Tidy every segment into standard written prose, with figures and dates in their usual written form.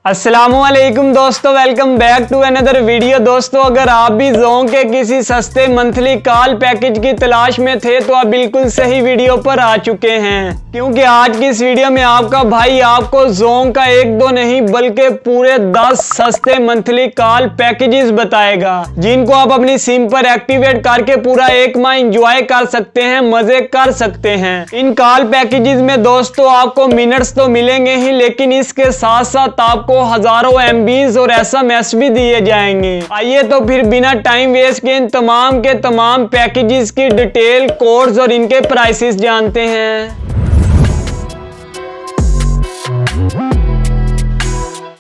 अस्सलामुअलैकुम दोस्तों, welcome back to another video. दोस्तों, अगर आप भी ज़ोंग के किसी सस्ते मंथली कॉल पैकेज की तलाश में थे तो आप बिल्कुल सही वीडियो पर आ चुके हैं, क्योंकि आज की इस वीडियो में आपका भाई आपको ज़ोंग का एक दो नहीं बल्कि पूरे 10 सस्ते मंथली कॉल पैकेजेस बताएगा, जिनको आप अपनी सिम पर एक्टिवेट करके पूरा एक माह इंजॉय कर सकते हैं, मजे कर सकते हैं। इन कॉल पैकेजेस में दोस्तों आपको मिनट्स तो मिलेंगे ही, लेकिन इसके साथ साथ आपको हजारों MBs और SMS भी दिए जाएंगे। आइए तो फिर बिना टाइम वेस्ट के इन तमाम के तमाम पैकेजेस की डिटेल, कोड्स और इनके प्राइसेस जानते हैं।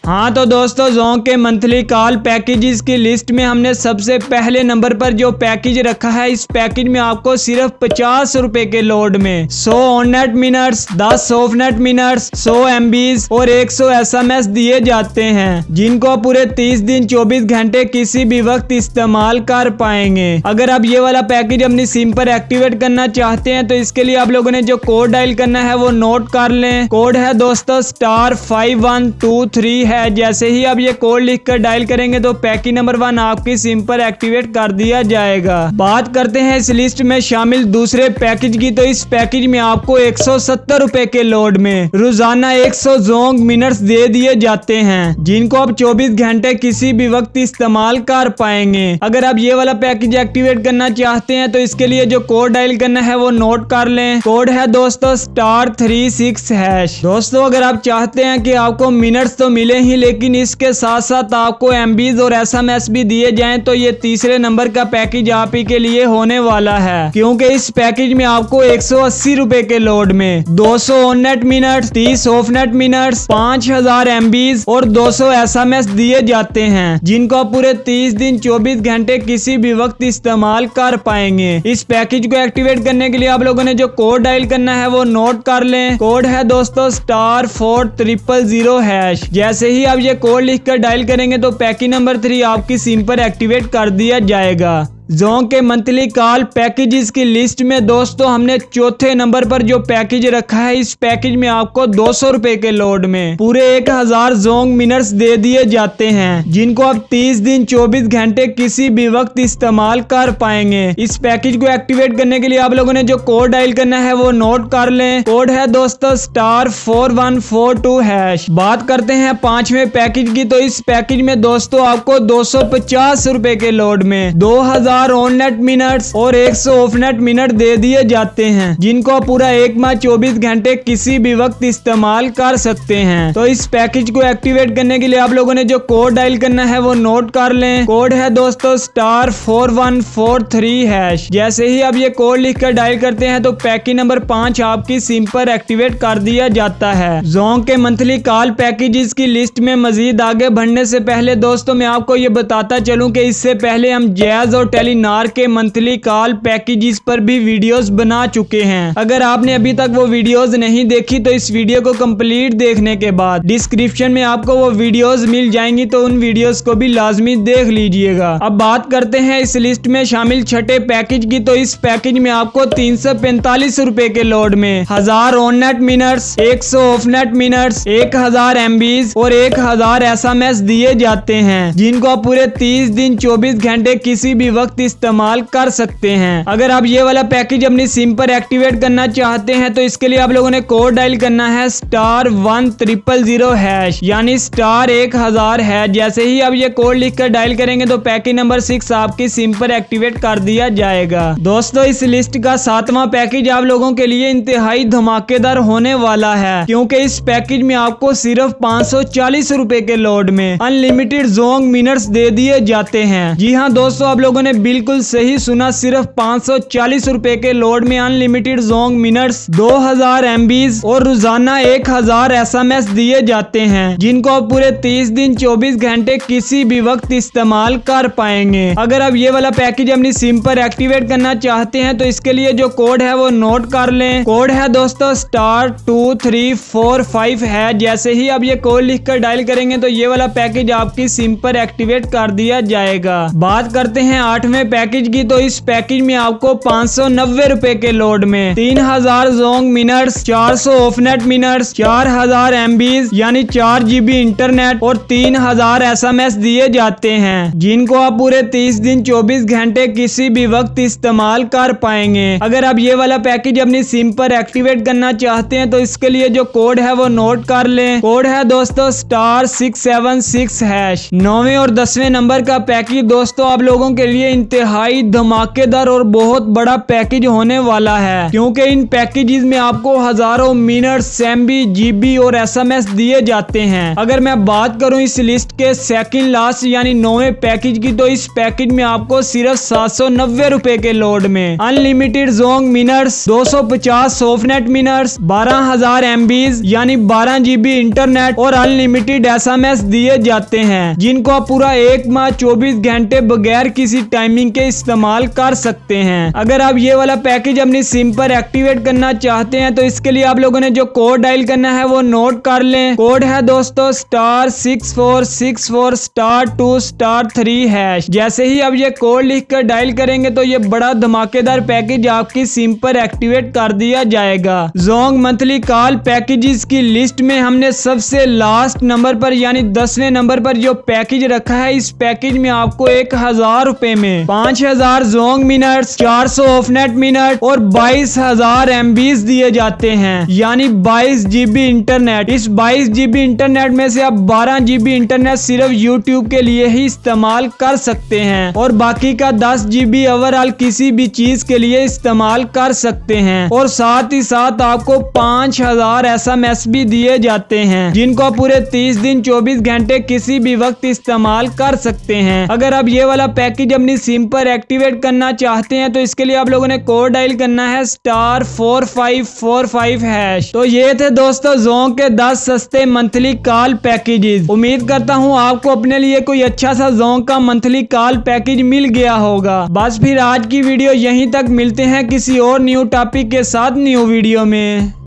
हाँ तो दोस्तों, ज़ोंग के मंथली कॉल पैकेजेस की लिस्ट में हमने सबसे पहले नंबर पर जो पैकेज रखा है, इस पैकेज में आपको सिर्फ 50 रुपए के लोड में 100 on net minutes, 10 of net minutes, 100 MBs और 100 SMS दिए जाते हैं, जिनको पूरे 30 दिन 24 घंटे किसी भी वक्त इस्तेमाल कर पाएंगे। अगर आप ये वाला पैकेज अपनी सिम पर एक्टिवेट करना चाहते हैं तो इसके लिए आप लोगों ने जो कोड डायल करना है वो नोट कर लें। कोड है दोस्तों *5123 है। जैसे ही आप ये कोड लिखकर डायल करेंगे तो पैकेज नंबर 1 आपकी सिम पर एक्टिवेट कर दिया जाएगा। बात करते हैं इस लिस्ट में शामिल दूसरे पैकेज की, तो इस पैकेज में आपको 170 रुपए के लोड में रोजाना 100 ज़ोंग मिनट्स दे दिए जाते हैं, जिनको आप 24 घंटे किसी भी वक्त इस्तेमाल कर पाएंगे। अगर आप ये वाला पैकेज एक्टिवेट करना चाहते हैं तो इसके लिए जो कोड डायल करना है वो नोट कर लें। कोड है दोस्तों *36#। दोस्तों, अगर आप चाहते हैं कि आपको मिनट्स तो मिले ही, लेकिन इसके साथ साथ आपको MBs और SMS भी दिए जाएं, तो ये तीसरे नंबर का पैकेज आप ही के लिए होने वाला है, क्योंकि इस पैकेज में आपको 180 रुपए के लोड में 200 on net minutes, 30 of net minutes, 5000 MBs और 200 SMS दिए जाते हैं, जिनको आप पूरे 30 दिन 24 घंटे किसी भी वक्त इस्तेमाल कर पाएंगे। इस पैकेज को एक्टिवेट करने के लिए आप लोगों ने जो कोड डायल करना है वो नोट कर लें। कोड है दोस्तों *4000#। जैसे ही आप ये कोड लिखकर डायल करेंगे तो पैकेज नंबर 3 आपकी सिम पर एक्टिवेट कर दिया जाएगा। ज़ोंग के मंथली कॉल पैकेजेस की लिस्ट में दोस्तों हमने चौथे नंबर पर जो पैकेज रखा है, इस पैकेज में आपको 200 रुपए के लोड में पूरे 1000 ज़ोंग मिनट्स दे दिए जाते हैं, जिनको आप 30 दिन 24 घंटे किसी भी वक्त इस्तेमाल कर पाएंगे। इस पैकेज को एक्टिवेट करने के लिए आप लोगों ने जो कोड डायल करना है वो नोट कर लें। कोड है दोस्तों *4142#। बात करते हैं पांचवें पैकेज की, तो इस पैकेज में दोस्तों आपको 250 रुपए के लोड में 2000 ऑन नेट मिनट्स और 100 ऑफ नेट मिनट दे दिए जाते हैं, जिनको पूरा एक माह 24 घंटे किसी भी वक्त इस्तेमाल कर सकते हैं। तो इस पैकेज को एक्टिवेट करने के लिए आप लोगों ने जो कोड डायल करना है वो नोट कर लें। कोड है दोस्तों *4143#। जैसे ही आप ये कोड लिखकर डायल करते हैं तो पैकेज नंबर 5 आपकी सिम पर एक्टिवेट कर दिया जाता है। ज़ोंग के मंथली कॉल पैकेजेस की लिस्ट में मजीद आगे बढ़ने से पहले दोस्तों मैं आपको ये बताता चलूं कि इससे पहले हम जैज़ और टेलीनॉर के मंथली कॉल पैकेजेस पर भी वीडियोस बना चुके हैं। अगर आपने अभी तक वो वीडियोस नहीं देखी तो इस वीडियो को कंप्लीट देखने के बाद डिस्क्रिप्शन में आपको वो वीडियोस मिल जाएंगी, तो उन वीडियोस को भी लाजमी देख लीजिएगा। अब बात करते हैं इस लिस्ट में शामिल छठे पैकेज की, तो इस पैकेज में आपको 345 रुपए के लोड में 1000 on net minutes, 100 of net minutes, 1000 MBs और 1000 SMS दिए जाते हैं, जिनको आप पूरे 30 दिन 24 घंटे किसी भी वक्त इस्तेमाल कर सकते हैं। अगर आप ये वाला पैकेज अपनी सिम पर एक्टिवेट करना चाहते हैं तो इसके लिए आप लोगों ने कोड डायल करना है *1000#, यानी *1000#। जैसे ही आप ये कोड लिखकर डायल करेंगे तो पैकेज नंबर 6 आपकी सिम पर एक्टिवेट कर दिया जाएगा। दोस्तों, इस लिस्ट का 7वां पैकेज आप लोगों के लिए इंतहाई धमाकेदार होने वाला है, क्योंकि इस पैकेज में आपको सिर्फ 540 रुपए के लोड में अनलिमिटेड ज़ोंग मिनट्स दे दिए जाते हैं। जी हाँ दोस्तों, आप लोगों ने बिल्कुल सही सुना, सिर्फ 540 रुपए के लोड में अनलिमिटेड ज़ोंग मिनट्स, 2000 MBs और रोजाना 1000 SMS दिए जाते हैं, जिनको आप पूरे 30 दिन 24 घंटे किसी भी वक्त इस्तेमाल कर पाएंगे। अगर आप ये वाला पैकेज अपनी सिम पर एक्टिवेट करना चाहते हैं तो इसके लिए जो कोड है वो नोट कर लें। कोड है दोस्तों *2345 है। जैसे ही आप ये कोड लिखकर डायल करेंगे तो ये वाला पैकेज आपकी सिम पर एक्टिवेट कर दिया जाएगा। बात करते हैं 8 8वें पैकेज की, तो इस पैकेज में आपको 590 रुपए के लोड में 3000 जोंग मिनट्स, 400 ऑफनेट मिनट्स, 4000 MBs यानी 4 GB इंटरनेट और 3000 SMS दिए जाते हैं, जिनको आप पूरे 30 दिन 24 घंटे किसी भी वक्त इस्तेमाल कर पाएंगे। अगर आप ये वाला पैकेज अपनी सिम पर एक्टिवेट करना चाहते हैं तो इसके लिए जो कोड है वो नोट कर लें। कोड है दोस्तों *676#। 9वें और 10वें नंबर का पैकेज दोस्तों आप लोगों के लिए इंतहाई धमाकेदार और बहुत बड़ा पैकेज होने वाला है, क्योंकि इन पैकेजेस में आपको हजारों मिनट्स, MB, GB और SMS दिए जाते हैं। अगर मैं बात करूं इस लिस्ट के सेकंड लास्ट यानी 9वें पैकेज की, तो इस पैकेज में आपको सिर्फ 790 रुपए के लोड में अनलिमिटेड जोंग मिनट्स, 250 सॉफ्टनेट मिनट्स, 12000 MBs यानी 12 GB इंटरनेट और अनलिमिटेड SMS दिए जाते हैं, जिनको आप पूरा एक माह 24 घंटे बगैर किसी टाइमिंग के इस्तेमाल कर सकते हैं। अगर आप ये वाला पैकेज अपनी सिम पर एक्टिवेट करना चाहते हैं तो इसके लिए आप लोगों ने जो कोड डायल करना है वो नोट कर लें। कोड है दोस्तों *6464*2*3#। जैसे ही आप ये कोड लिखकर डायल करेंगे तो ये बड़ा धमाकेदार पैकेज आपकी सिम पर एक्टिवेट कर दिया जाएगा। जोंग मंथली कॉल पैकेजेस की लिस्ट में हमने सबसे लास्ट नंबर पर यानी 10वें नंबर पर जो पैकेज रखा है, इस पैकेज में आपको 1000 रुपए में 5000 जोंग मिनट्स, 400 ऑफनेट मिनट और 22000 MBs दिए जाते हैं, यानी 22 GB इंटरनेट। इस 22 GB इंटरनेट में से आप 12 GB इंटरनेट सिर्फ YouTube के लिए ही इस्तेमाल कर सकते हैं और बाकी का 10 GB ओवरऑल किसी भी चीज के लिए इस्तेमाल कर सकते हैं। और साथ ही साथ आपको 5000 SMS भी दिए जाते हैं, जिनको आप पूरे 30 दिन 24 घंटे किसी भी वक्त इस्तेमाल कर सकते हैं। अगर आप ये वाला पैकेज अपनी सिम पर एक्टिवेट करना चाहते हैं तो इसके लिए आप लोगों ने कोड डायल करना है *4545#। तो ये थे दोस्तों जोंग के 10 सस्ते मंथली कॉल पैकेजेस। उम्मीद करता हूँ आपको अपने लिए कोई अच्छा सा जोंग का मंथली कॉल पैकेज मिल गया होगा। बस फिर आज की वीडियो यहीं तक, मिलते हैं किसी और न्यू टॉपिक के साथ न्यू वीडियो में।